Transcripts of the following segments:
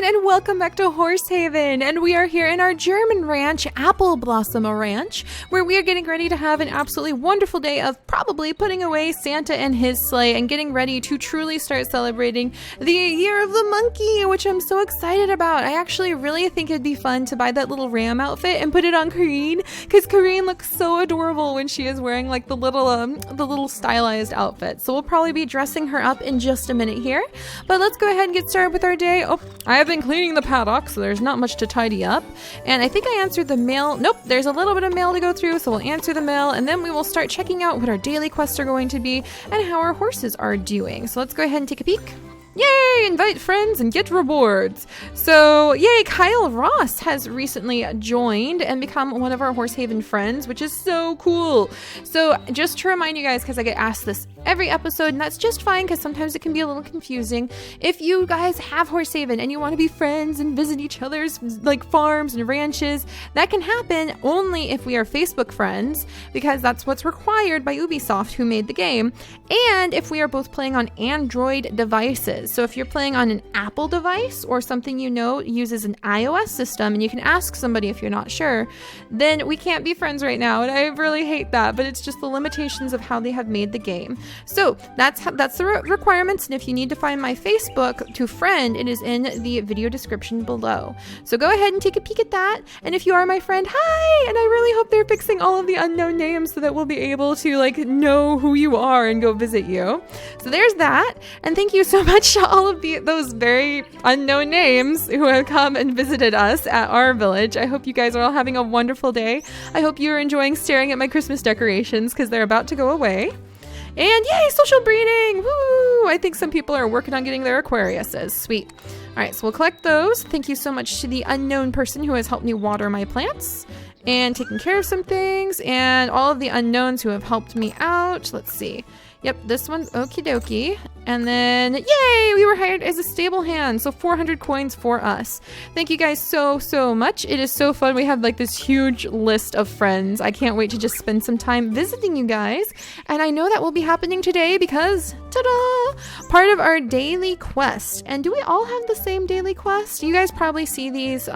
everyone, and welcome back to Horsehaven. And we are here in our German ranch, Apple Blossom Ranch, where we are getting ready to have an absolutely wonderful day of probably putting away Santa and his sleigh and getting ready to truly start celebrating the Year of the Monkey, which I'm so excited about. I actually really think it'd be fun to buy that little ram outfit and put it on Kareen, because Kareen looks so adorable when she is wearing like the little stylized outfit. So we'll probably be dressing her up in just a minute here. But let's go ahead and get started with our day. Oh, I have been cleaning the paddock, so there's not much to tidy up. And I think I answered the mail. Nope, there's a little bit of mail to go through, so we'll answer the mail, and then we will start checking out what our daily quests are going to be and how our horses are doing. So let's go ahead and take a peek. Yay! Invite friends and get rewards. So, yay! Kyle Ross has recently joined and become one of our Horsehaven friends, which is so cool. So, just to remind you guys, because I get asked this every episode, and that's just fine because sometimes it can be a little confusing. If you guys have Horsehaven and you want to be friends and visit each other's like farms and ranches, that can happen only if we are Facebook friends, because that's what's required by Ubisoft, who made the game, and if we are both playing on Android devices. So if you're playing on an Apple device or something uses an iOS system, and you can ask somebody if you're not sure, then we can't be friends right now, and I really hate that, but it's just the limitations of how they have made the game. So that's the requirements, and if you need to find my Facebook to friend, it is in the video description below. So go ahead and take a peek at that, and if you are my friend, hi! And I really hope they're fixing all of the unknown names so that we'll be able to like know who you are and go visit you. So there's that, and thank you so much to all of those very unknown names who have come and visited us at our village. I hope you guys are all having a wonderful day. I hope you're enjoying staring at my Christmas decorations because they're about to go away. And yay, social breeding! Woo! I think some people are working on getting their Aquariuses. Sweet. All right, so we'll collect those. Thank you so much to the unknown person who has helped me water my plants and taken care of some things, and all of the unknowns who have helped me out. Let's see. Yep, this one's okie dokie. And then, yay, we were hired as a stable hand, so 400 coins for us. Thank you guys so much. It is so fun. We have like this huge list of friends. I can't wait to just spend some time visiting you guys. And I know that will be happening today because, ta-da, part of our daily quest. And do we all have the same daily quest? You guys probably see these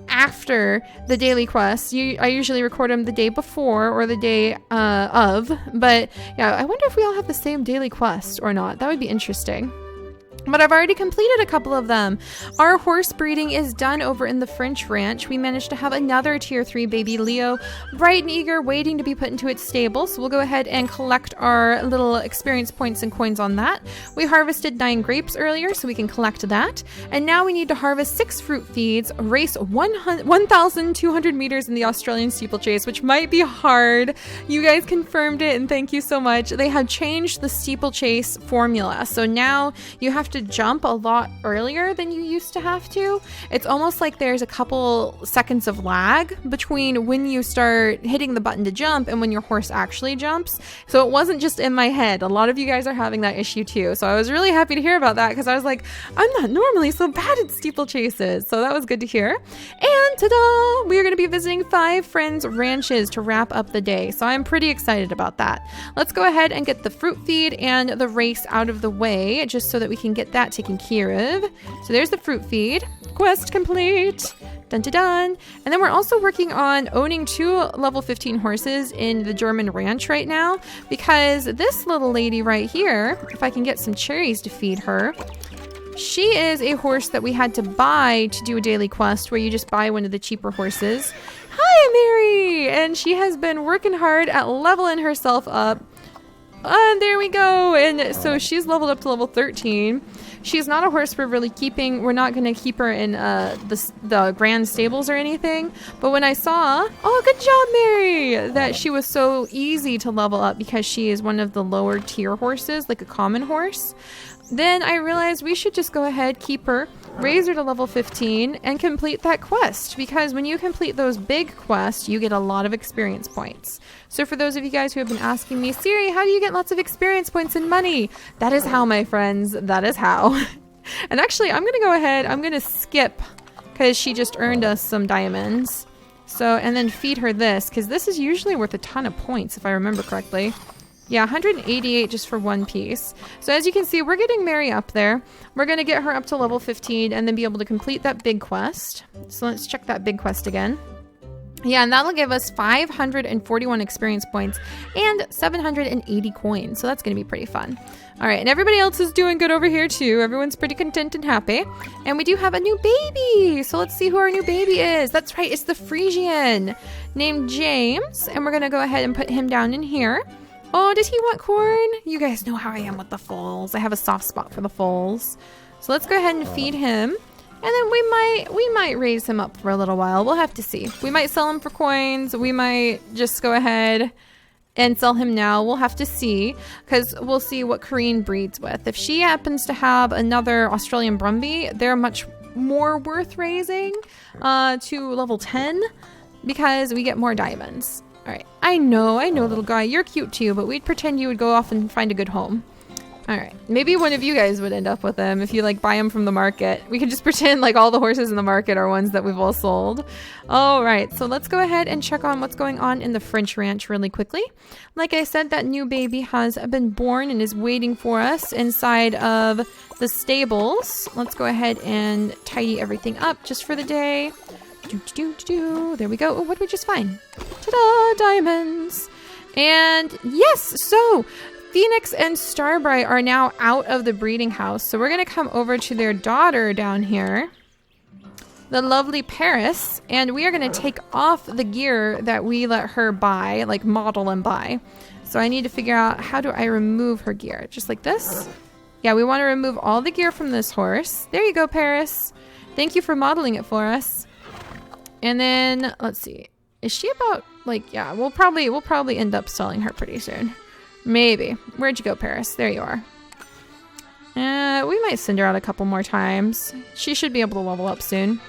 after the daily quest. I usually record them the day before or the day of. But yeah, I wonder if we all have the same daily quest or not. That would be interesting. But I've already completed a couple of them. Our horse breeding is done over in the French ranch. We managed to have another tier 3 baby Leo, bright and eager, waiting to be put into its stable. So we'll go ahead and collect our little experience points and coins on that. We harvested 9 grapes earlier, so we can collect that. And now we need to harvest 6 fruit feeds, race 1,200 meters in the Australian Steeplechase, which might be hard. You guys confirmed it, and thank you so much. They have changed the Steeplechase formula. So now you have to jump a lot earlier than you used to have to. It's almost like there's a couple seconds of lag between when you start hitting the button to jump and when your horse actually jumps. So it wasn't just in my head. A lot of you guys are having that issue too. So I was really happy to hear about that, because I was like, I'm not normally so bad at steeplechases. So that was good to hear. And ta-da! We are going to be visiting 5 friends' ranches to wrap up the day. So I'm pretty excited about that. Let's go ahead and get the fruit feed and the race out of the way, just so that we can get that taken care of. So there's the fruit feed. Quest complete. Dun dun dun. And then we're also working on owning 2 level 15 horses in the German ranch right now, because this little lady right here, if I can get some cherries to feed her, she is a horse that we had to buy to do a daily quest where you just buy one of the cheaper horses. Hi, Mary! And she has been working hard at leveling herself up. And there we go. And so she's leveled up to level 13. She's not a horse we're really keeping. We're not going to keep her in the grand stables or anything. But when I saw, oh, good job, Mary, that she was so easy to level up because she is one of the lower tier horses, like a common horse, then I realized we should just go ahead, keep her, raise her to level 15, and complete that quest. Because when you complete those big quests, you get a lot of experience points. So for those of you guys who have been asking me, Siri, how do you get lots of experience points and money? That is how, my friends. That is how. And actually, I'm going to go ahead. I'm going to skip because she just earned us some diamonds. So, and then feed her this, because this is usually worth a ton of points, if I remember correctly. Yeah, 188 just for one piece. So as you can see, we're getting Mary up there. We're going to get her up to level 15 and then be able to complete that big quest. So let's check that big quest again. Yeah, and that'll give us 541 experience points and 780 coins. So that's going to be pretty fun. All right, and everybody else is doing good over here too. Everyone's pretty content and happy. And we do have a new baby. So let's see who our new baby is. That's right, it's the Frisian named James. And we're going to go ahead and put him down in here. Oh, does he want corn? You guys know how I am with the foals. I have a soft spot for the foals. So let's go ahead and feed him. And then we might raise him up for a little while. We'll have to see. We might sell him for coins. We might just go ahead and sell him now. We'll have to see, because we'll see what Corrine breeds with. If she happens to have another Australian Brumby, they're much more worth raising to level 10 because we get more diamonds. All right, I know, little guy, you're cute too, but we'd pretend you would go off and find a good home. All right, maybe one of you guys would end up with him if you like buy him from the market. We could just pretend like all the horses in the market are ones that we've all sold. All right, so let's go ahead and check on what's going on in the French ranch really quickly. Like I said, that new baby has been born and is waiting for us inside of the stables. Let's go ahead and tidy everything up just for the day. There we go. Oh, what did we just find? Ta-da! Diamonds! And yes, so Phoenix and Starbright are now out of the breeding house. So we're going to come over to their daughter down here, the lovely Paris, and we are going to take off the gear that we let her buy, like model and buy. So I need to figure out, how do I remove her gear? Just like this? Yeah, we want to remove all the gear from this horse. There you go, Paris. Thank you for modeling it for us. And then let's see. Is she about like, yeah, we'll probably end up selling her pretty soon. Maybe. Where'd you go, Paris? There you are. We might send her out a couple more times. She should be able to level up soon.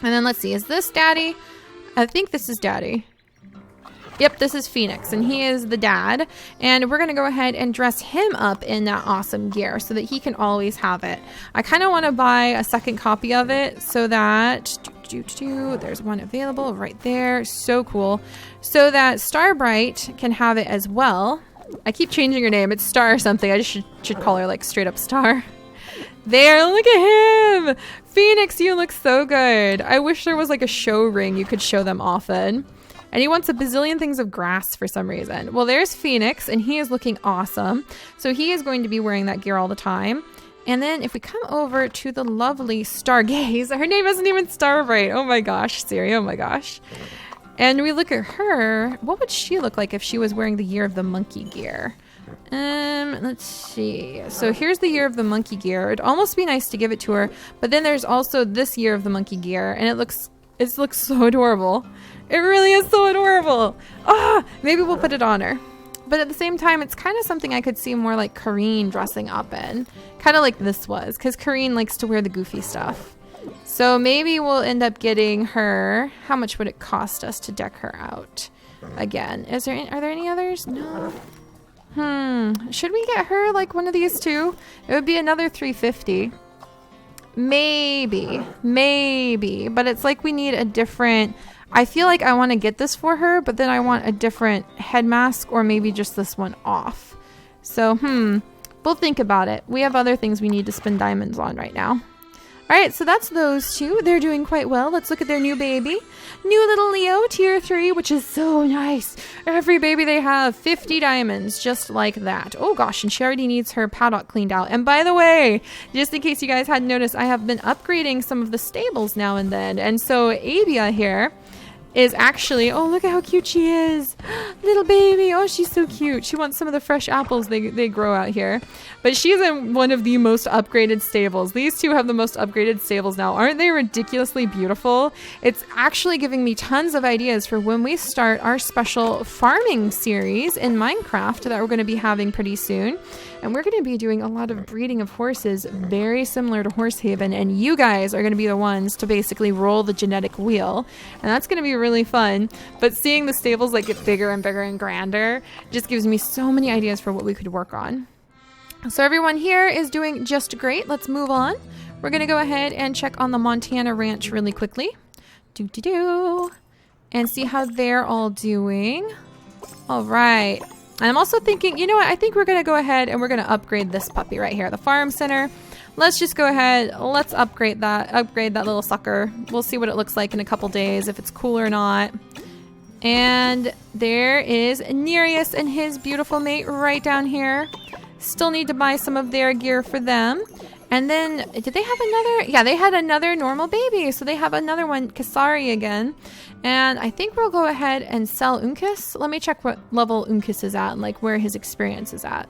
And then let's see. Is this Daddy? I think this is Daddy. Yep, this is Phoenix, and he is the dad. And we're going to go ahead and dress him up in that awesome gear so that he can always have it. I kind of want to buy a second copy of it so that... There's one available right there. So cool. So that Starbright can have it as well. I keep changing her name. It's Star or something. I just should call her like straight up Star. There, look at him. Phoenix, you look so good. I wish there was like a show ring you could show them often. And he wants a bazillion things of grass for some reason. Well, there's Phoenix, and he is looking awesome. So he is going to be wearing that gear all the time. And then if we come over to the lovely Stargaze, her name isn't even Starbright. Oh my gosh, Siri, oh my gosh. And we look at her, what would she look like if she was wearing the Year of the Monkey gear? Let's see. So here's the Year of the Monkey gear. It'd almost be nice to give it to her, but then there's also this Year of the Monkey gear, and it looks so adorable. It really is so adorable. Ah, maybe we'll put it on her. But at the same time, it's kind of something I could see more like Corrine dressing up in. Kind of like this was, because Corrine likes to wear the goofy stuff. So maybe we'll end up getting her. How much would it cost us to deck her out? Again, are there any others? No. Should we get her like one of these two? It would be another 350. Maybe. But it's like we need a different... I feel like I want to get this for her, but then I want a different head mask or maybe just this one off. So, we'll think about it. We have other things we need to spend diamonds on right now. All right, so that's those two. They're doing quite well. Let's look at their new baby. New little Leo, tier 3, which is so nice. Every baby they have, 50 diamonds, just like that. Oh gosh, and she already needs her paddock cleaned out. And by the way, just in case you guys hadn't noticed, I have been upgrading some of the stables now and then. And so Abia here is actually, oh, look at how cute she is. Little baby. Oh, she's so cute. She wants some of the fresh apples they grow out here. But she's in one of the most upgraded stables. These two have the most upgraded stables now. Aren't they ridiculously beautiful? It's actually giving me tons of ideas for when we start our special farming series in Minecraft that we're going to be having pretty soon. And we're going to be doing a lot of breeding of horses very similar to Horsehaven. And you guys are going to be the ones to basically roll the genetic wheel. And that's going to be really fun. But seeing the stables like get bigger and bigger and grander just gives me so many ideas for what we could work on. So everyone here is doing just great. Let's move on. We're going to go ahead and check on the Montana ranch really quickly. And see how they're all doing. All right. And I'm also thinking, you know what? I think we're going to go ahead and we're going to upgrade this puppy right here, the farm center. Let's just go ahead. Let's upgrade that little sucker. We'll see what it looks like in a couple days, if it's cool or not. And there is Nereus and his beautiful mate right down here. Still need to buy some of their gear for them. And then, did they have another? Yeah, they had another normal baby. So they have another one, Kasari again. And I think we'll go ahead and sell Uncas. Let me check what level Uncas is at and like where his experience is at.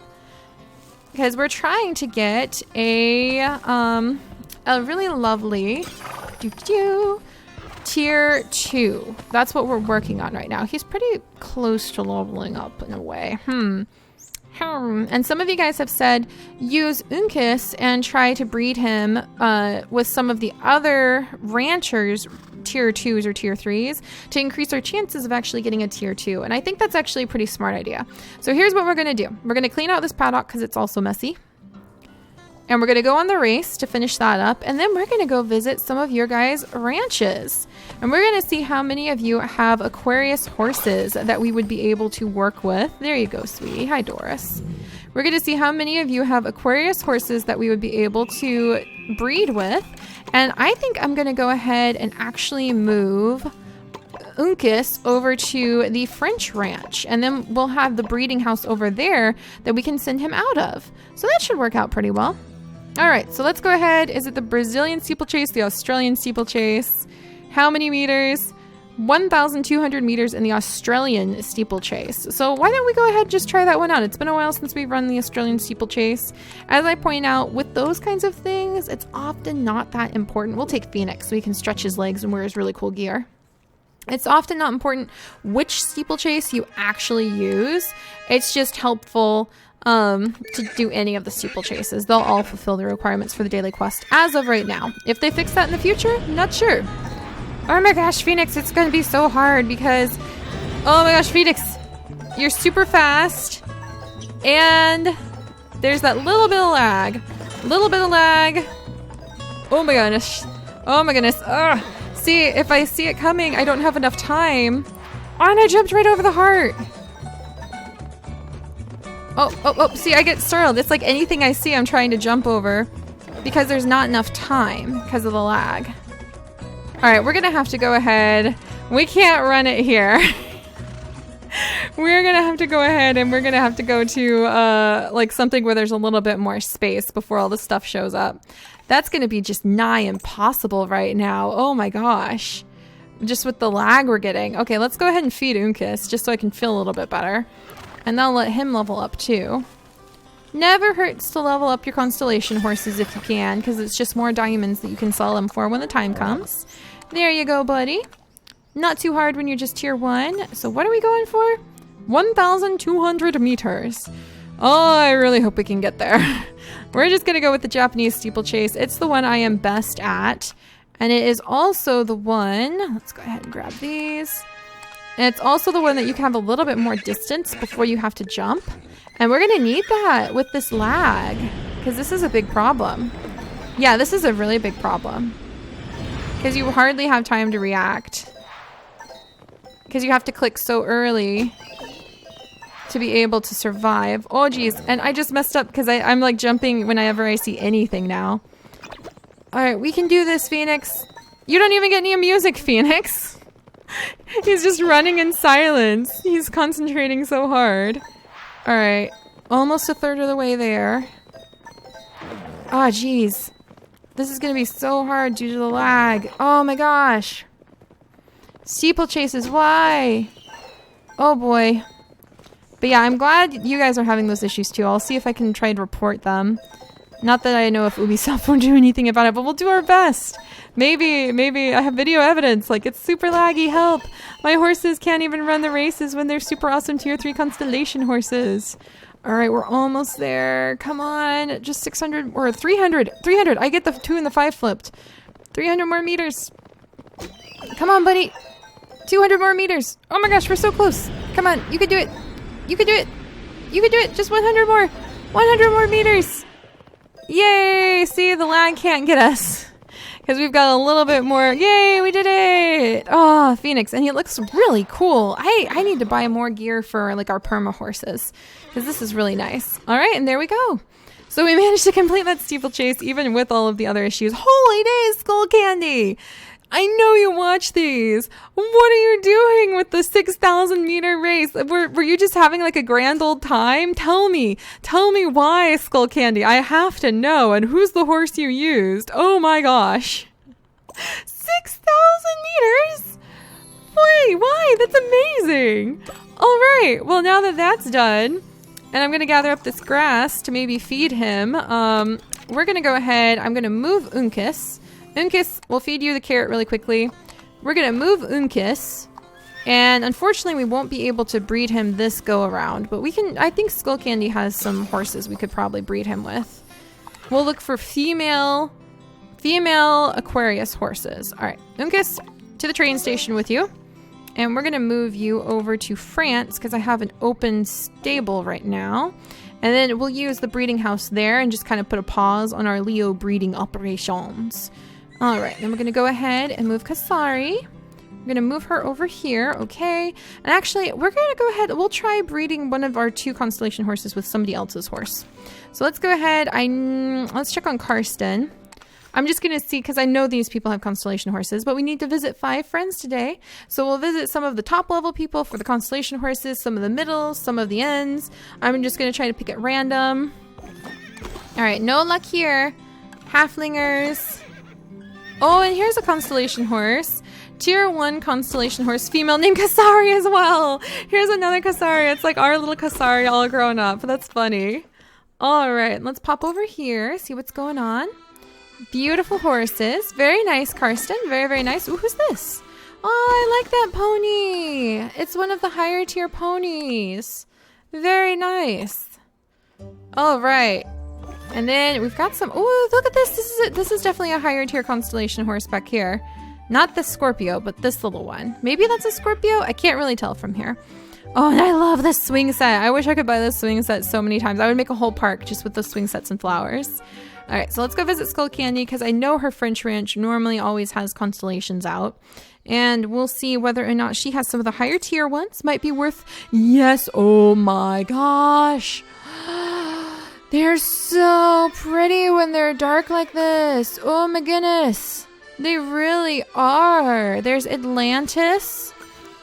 Because we're trying to get a really lovely tier 2. That's what we're working on right now. He's pretty close to leveling up in a way. And some of you guys have said use Uncas and try to breed him with some of the other ranchers tier 2s or tier 3s to increase our chances of actually getting a tier 2. And I think that's actually a pretty smart idea. So here's what we're going to do. We're going to clean out this paddock because it's also messy. And we're going to go on the race to finish that up. And then we're going to go visit some of your guys' ranches. And we're going to see how many of you have Aquarius horses that we would be able to work with. There you go, sweetie. Hi, Doris. We're going to see how many of you have Aquarius horses that we would be able to breed with. And I think I'm going to go ahead and actually move Uncas over to the French ranch. And then we'll have the breeding house over there that we can send him out of. So that should work out pretty well. All right, so let's go ahead. Is it the Brazilian steeplechase, the Australian steeplechase? How many meters? 1,200 meters in the Australian steeplechase. So why don't we go ahead and just try that one out? It's been a while since we've run the Australian steeplechase. As I point out, with those kinds of things, it's often not that important. We'll take Phoenix so he can stretch his legs and wear his really cool gear. It's often not important which steeplechase you actually use. It's just helpful to do any of the steeplechases. They'll all fulfill the requirements for the daily quest as of right now. If they fix that in the future, not sure. Oh my gosh, Phoenix, it's going to be so hard because, oh my gosh, Phoenix, you're super fast and there's that little bit of lag. Oh my goodness. Oh my goodness. Ugh. See, if I see it coming, I don't have enough time. Oh, and I jumped right over the heart. Oh, see, I get startled. It's like anything I see, I'm trying to jump over because there's not enough time because of the lag. All right, we're gonna have to go ahead. We can't run it here. We're gonna have to go ahead and we're gonna have to go to like something where there's a little bit more space before all the stuff shows up. That's gonna be just nigh impossible right now. Oh my gosh. Just with the lag we're getting. Okay, let's go ahead and feed Uncas just so I can feel a little bit better. And then I'll let him level up too. Never hurts to level up your constellation horses if you can, because it's just more diamonds that you can sell them for when the time comes. There you go, buddy. Not too hard when you're just tier 1. So what are we going for? 1,200 meters. Oh, I really hope we can get there. We're just going to go with the Japanese steeplechase. It's the one I am best at. And it is also the one... Let's go ahead and grab these. And it's also the one that you can have a little bit more distance before you have to jump. And we're going to need that with this lag, because this is a big problem. Yeah, this is a really big problem. Because you hardly have time to react. Because you have to click so early to be able to survive. Oh, geez. And I just messed up because I'm like jumping whenever I see anything now. All right, we can do this, Phoenix. You don't even get any music, Phoenix. He's just running in silence. He's concentrating so hard. All right, almost a third of the way there. Oh, geez. This is going to be so hard due to the lag. Oh my gosh. Steeplechases, why? Oh boy. But yeah, I'm glad you guys are having those issues too. I'll see if I can try and report them. Not that I know if Ubisoft won't do anything about it, but we'll do our best. Maybe I have video evidence. Like, it's super laggy, help. My horses can't even run the races when they're super awesome tier 3 constellation horses. All right, we're almost there. Come on, just 600 or 300. 300, I get the 2 and the 5 flipped. 300 more meters. Come on, buddy. 200 more meters. Oh my gosh, we're so close. Come on, you can do it. You can do it. You can do it. Just 100 more. 100 more meters. Yay! See, the lag can't get us. because we've got a little bit more. Yay, we did it. Oh, Phoenix. And he looks really cool. I need to buy more gear for like our perma horses, because this is really nice. All right, and there we go. So we managed to complete that steeplechase even with all of the other issues. Holy days, Skull Candy! I know you watch these. What are you doing with the 6,000 meter race? Were you just having like a grand old time? Tell me why, Skull Candy. I have to know. And who's the horse you used? Oh my gosh. 6,000 meters? Wait, why? That's amazing. All right. Well, now that that's done, and I'm going to gather up this grass to maybe feed him, we're going to go ahead. I'm going to move Uncas. Uncas, we'll feed you the carrot really quickly. We're going to move Uncas. And unfortunately, we won't be able to breed him this go around. But we can, I think Skull Candy has some horses we could probably breed him with. We'll look for female Aquarius horses. All right, Uncas, to the train station with you. And we're going to move you over to France because I have an open stable right now. And then we'll use the breeding house there and just kind of put a pause on our Leo breeding operations. All right, then we're going to go ahead and move Kasari. We're going to move her over here, okay. And actually, we're going to go ahead, we'll try breeding one of our 2 constellation horses with somebody else's horse. So let's go ahead, let's check on Karsten. I'm just going to see, because I know these people have constellation horses, but we need to visit 5 friends today. So we'll visit some of the top level people for the constellation horses, some of the middles, some of the ends. I'm just going to try to pick at random. All right, no luck here. Halflingers. Oh, and here's a constellation horse. Tier 1 constellation horse, female named Kasari as well. Here's another Kasari. It's like our little Kasari all grown up. That's funny. All right, let's pop over here, see what's going on. Beautiful horses. Very nice, Karsten. Very, very nice. Ooh, who's this? Oh, I like that pony. It's one of the higher tier ponies. Very nice. All right. And then we've got some... Oh, look at this. This is definitely a higher tier constellation horse back here. Not the Scorpio, but this little one. Maybe that's a Scorpio? I can't really tell from here. Oh, and I love this swing set. I wish I could buy this swing set so many times. I would make a whole park just with those swing sets and flowers. All right, so let's go visit Skull Candy because I know her French ranch normally always has constellations out. And we'll see whether or not she has some of the higher tier ones. Might be worth... Yes, oh my gosh. They're so pretty when they're dark like this. Oh my goodness. They really are. There's Atlantis,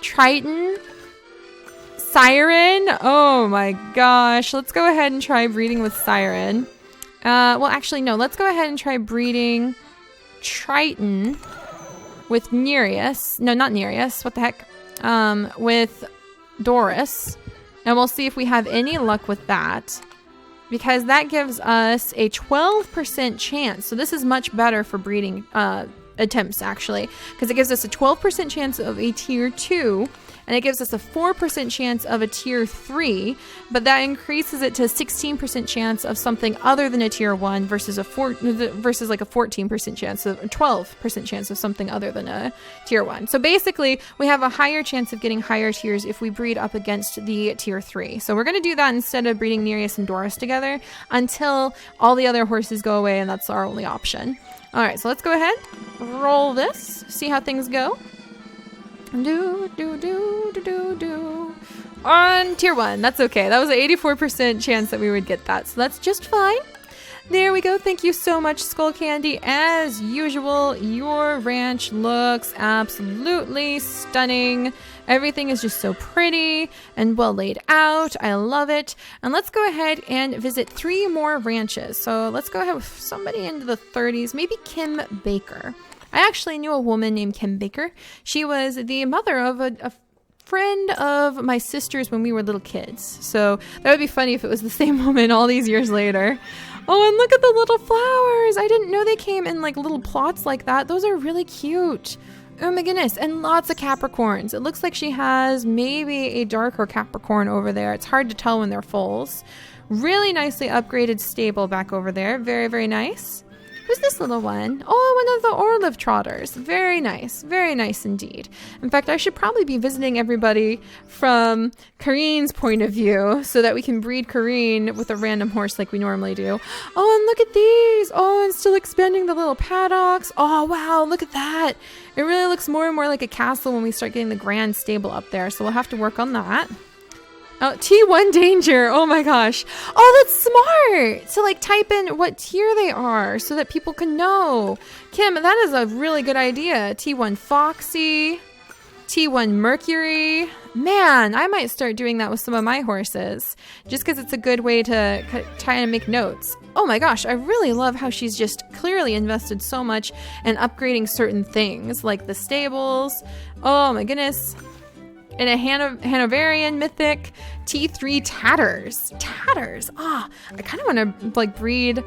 Triton, Siren. Oh my gosh. Let's go ahead and try breeding with Siren. Well, actually, no. Let's go ahead and try breeding Triton with Nereus. No, not Nereus. What the heck? With Doris. And we'll see if we have any luck with that. Because that gives us a 12% chance. So this is much better for breeding attempts, actually. Because it gives us a 12% chance of a tier 2. And it gives us a 4% chance of a tier 3. But that increases it to a 16% chance of something other than a tier 1 versus versus like a 14% chance of a 12% chance of something other than a tier 1. So basically, we have a higher chance of getting higher tiers if we breed up against the tier 3. So we're going to do that instead of breeding Nereus and Doris together until all the other horses go away, and that's our only option. All right, so let's go ahead, roll this, see how things go. Do. On tier 1, that's okay. That was an 84% chance that we would get that, so that's just fine. There we go. Thank you so much, Skull Candy. As usual, your ranch looks absolutely stunning. Everything is just so pretty and well laid out. I love it. And let's go ahead and visit 3 more ranches. So let's go ahead with somebody into the 30s, maybe Kim Baker. I actually knew a woman named Kim Baker. She was the mother of a friend of my sister's when we were little kids. So that would be funny if it was the same woman all these years later. Oh, and look at the little flowers. I didn't know they came in like little plots like that. Those are really cute. Oh my goodness. And lots of Capricorns. It looks like she has maybe a darker Capricorn over there. It's hard to tell when they're foals. Really nicely upgraded stable back over there. Very, very nice. Who's this little one? Oh, one of the olive trotters. Very nice indeed. In fact, I should probably be visiting everybody from Kareen's point of view so that we can breed Kareen with a random horse like we normally do. Oh, and look at these. Oh, and still expanding the little paddocks. Oh, wow, look at that. It really looks more and more like a castle when we start getting the grand stable up there, so we'll have to work on that. Oh, T1 danger. Oh my gosh. Oh, that's smart. So like type in what tier they are so that people can know. Kim, that is a really good idea. T1 Foxy, T1 Mercury. Man, I might start doing that with some of my horses just because it's a good way to try and make notes. Oh my gosh, I really love how she's just clearly invested so much in upgrading certain things like the stables. Oh my goodness. And a Hanoverian mythic T3 Tatters. Tatters. Ah, I kind of want to like breed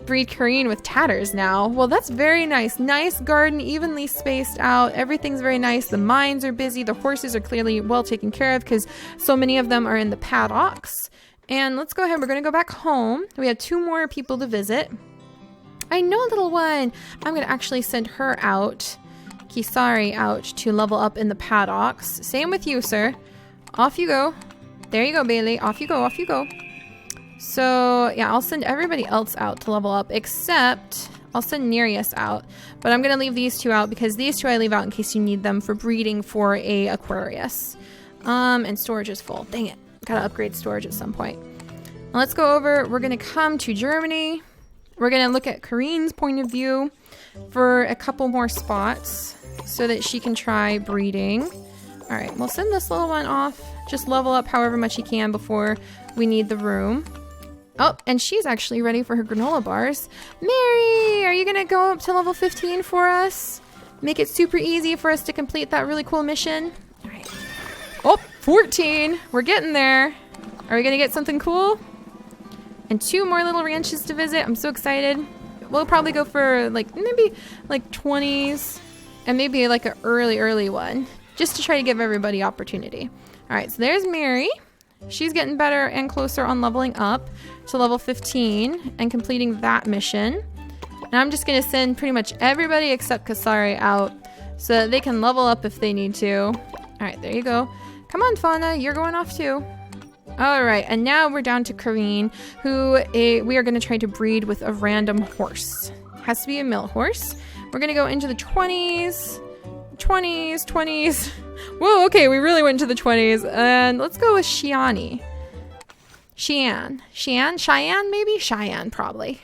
Kareen with Tatters now. Well, that's very nice. Nice garden, evenly spaced out. Everything's very nice. The mines are busy. The horses are clearly well taken care of because so many of them are in the paddocks. And let's go ahead. We're going to go back home. We have 2 more people to visit. I know, little one. I'm going to actually send her out. Kisari out to level up in the paddocks. Same with you, sir. Off you go. There you go, Bailey. Off you go, off you go. So, yeah, I'll send everybody else out to level up, except I'll send Nereus out. But I'm going to leave these 2 out because these 2 I leave out in case you need them for breeding for a Aquarius. And storage is full. Dang it. Gotta upgrade storage at some point. Now let's go over. We're going to come to Germany. We're going to look at Kareen's point of view for a couple more spots so that she can try breeding. All right, we'll send this little one off. Just level up however much he can before we need the room. Oh, and she's actually ready for her granola bars. Mary, are you gonna go up to level 15 for us? Make it super easy for us to complete that really cool mission. All right. Oh, 14. We're getting there. Are we gonna get something cool? And 2 more little ranches to visit. I'm so excited. We'll probably go for like maybe like 20s and maybe like an early one just to try to give everybody opportunity. All right, so there's Mary. She's getting better and closer on leveling up to level 15 and completing that mission. And I'm just going to send pretty much everybody except Kasari out so that they can level up if they need to. All right, there you go. Come on, Fauna, you're going off too. All right, and now we're down to Kareen, who we are going to try to breed with a random horse. Has to be a male horse. We're going to go into the 20s. Whoa, okay, we really went into the 20s. And let's go with Cheyenne, maybe? Cheyenne, probably.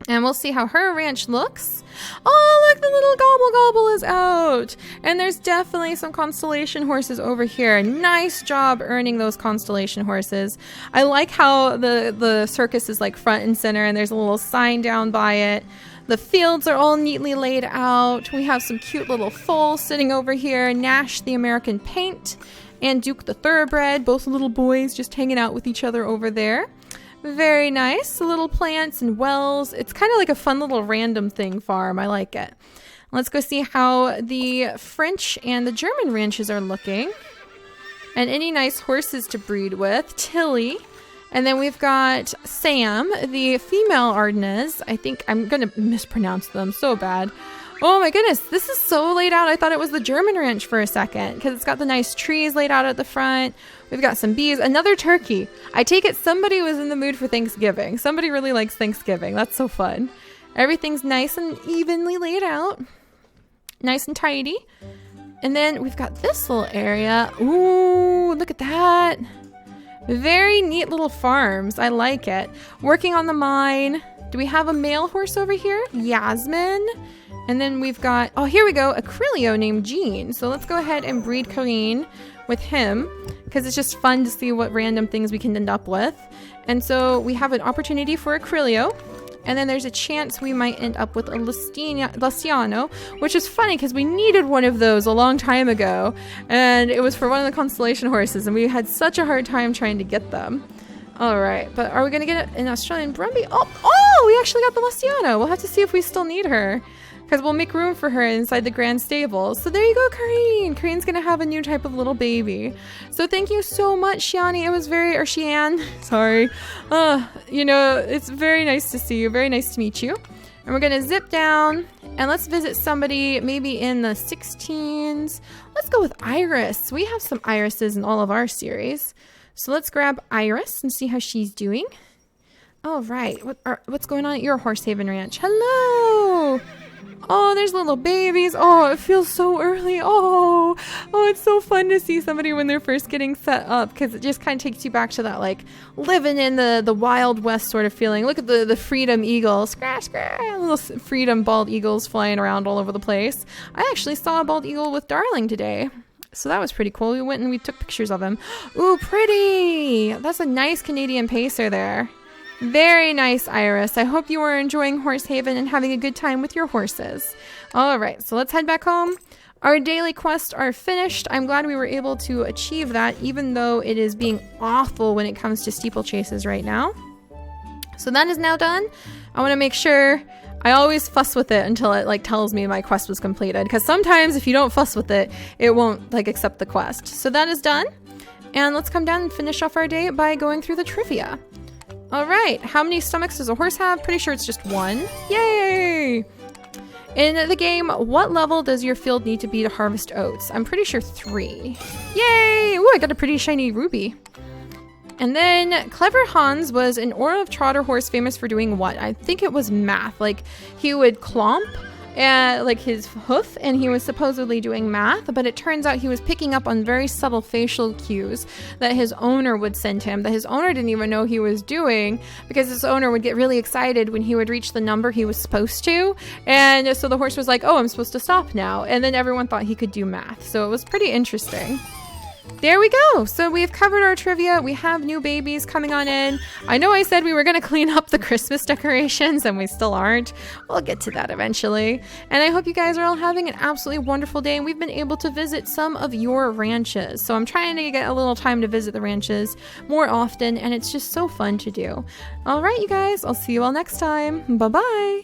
And we'll see how her ranch looks. Oh, look, the little gobble is out. And there's definitely some constellation horses over here. Nice job earning those constellation horses. I like how the circus is like front and center and there's a little sign down by it. The fields are all neatly laid out. We have some cute little foals sitting over here. Nash the American Paint and Duke the Thoroughbred, both little boys just hanging out with each other over there. Very nice. Little plants and wells. It's kind of like a fun little random thing farm. I like it. Let's go see how the French and the German ranches are looking. And any nice horses to breed with. Tilly. And then we've got Sam, the female Ardennes. I think I'm going to mispronounce them so bad. Oh my goodness, this is so laid out. I thought it was the German ranch for a second because it's got the nice trees laid out at the front. We've got some bees, another turkey. I take it somebody was in the mood for Thanksgiving. Somebody really likes Thanksgiving. That's so fun. Everything's nice and evenly laid out. Nice and tidy. And then we've got this little area. Ooh, look at that. Very neat little farms. I like it. Working on the mine. Do we have a male horse over here? Yasmin. And then we've got, oh, here we go, a Crilio named Jean. So let's go ahead and breed Kareen with him because it's just fun to see what random things we can end up with. And so we have an opportunity for a Crilio. And then there's a chance we might end up with a Luciano, which is funny because we needed one of those a long time ago. And it was for one of the constellation horses. And we had such a hard time trying to get them. All right, but are we going to get an Australian Brumby? Oh, we actually got the Luciano. We'll have to see if we still need her because we'll make room for her inside the grand stable. So there you go, Kareen. Kareen's going to have a new type of little baby. So thank you so much, Shiani. It was or Shian, sorry. You know, it's very nice to see you. Very nice to meet you. And we're gonna zip down and let's visit somebody maybe in the 16s. Let's go with Iris. We have some irises in all of our series. So let's grab Iris and see how she's doing. All right, what's going on at your Horsehaven Ranch? Hello! Oh, there's little babies. Oh, it feels so early. Oh, it's so fun to see somebody when they're first getting set up, because it just kind of takes you back to that, like, living in the Wild West sort of feeling. Look at the freedom eagles. Scratch, scratch. Little freedom bald eagles flying around all over the place. I actually saw a bald eagle with Darling today. So that was pretty cool. We went and we took pictures of him. Ooh, pretty. That's a nice Canadian pacer there. Very nice, Iris. I hope you are enjoying Horsehaven and having a good time with your horses. All right, so let's head back home. Our daily quests are finished. I'm glad we were able to achieve that, even though it is being awful when it comes to steeplechases right now. So that is now done. I want to make sure I always fuss with it until it like tells me my quest was completed, because sometimes if you don't fuss with it, it won't like accept the quest. So that is done. And let's come down and finish off our day by going through the trivia. All right, how many stomachs does a horse have? Pretty sure it's just one. Yay! In the game, what level does your field need to be to harvest oats? I'm pretty sure 3. Yay! Ooh, I got a pretty shiny ruby. And then Clever Hans was an Order of Trotter horse famous for doing what? I think it was math. Like, he would clomp like his hoof, and he was supposedly doing math, but it turns out he was picking up on very subtle facial cues that his owner would send him, that his owner didn't even know he was doing, because his owner would get really excited when he would reach the number he was supposed to, and so the horse was like, oh, I'm supposed to stop now, and then everyone thought he could do math, so it was pretty interesting. There we go. So we've covered our trivia. We have new babies coming on in. I know I said we were going to clean up the Christmas decorations, and we still aren't. We'll get to that eventually. And I hope you guys are all having an absolutely wonderful day, and we've been able to visit some of your ranches. So I'm trying to get a little time to visit the ranches more often, and it's just so fun to do. All right, you guys. I'll see you all next time. Bye-bye.